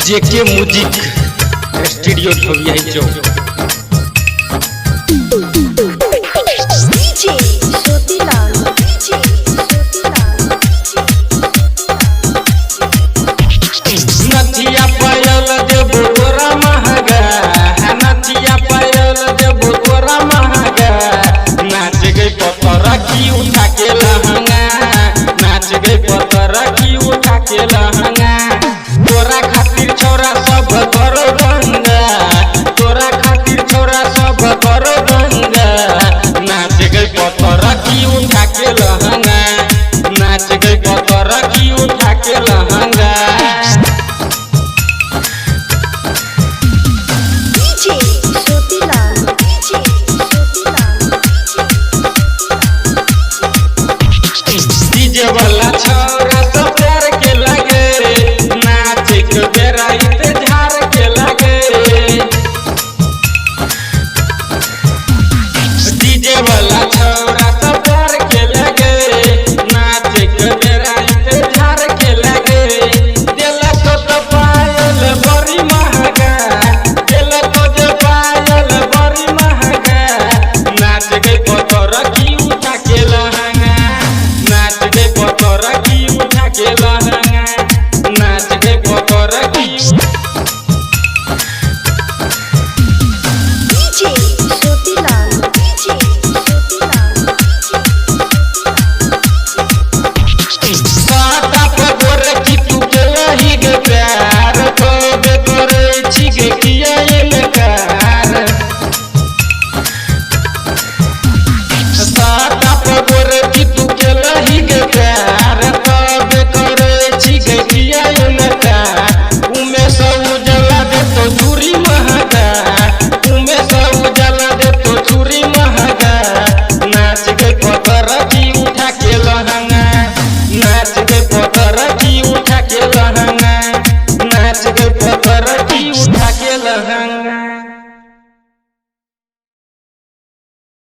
जेके music studio धोबिया चौक। DJ Jyotilal नथिया पायल देबो तोरा महंगा, नथिया पायल देबो तोरा महंगा। नाच गई पतरा की उठा के लहंगा, नाच गई पतरा की उठा के लहंगा। तोरा खातिर छोरा सब कर गंगा, तोरा खातिर छोरा सब कर गंगा। नाच गई पतरा की उठा के लहंगा, नाच गई पतरा की उठा के लहंगा। डीजे ज्योतिलाल डीजे वाला छोरा सब प्यार के लगे, नाच के बेरा इते झार के लगे। डीजे वाला छोरा सब प्यार के लगे, नाच के बेरा इते झार के लगे। दिल तो पायल बड़ी महंगा, दिल तो पायल बड़ी महंगा। नाच गई पतरा की उठा के लहंगा, नाच गई पतरा की उठा के लहंगा।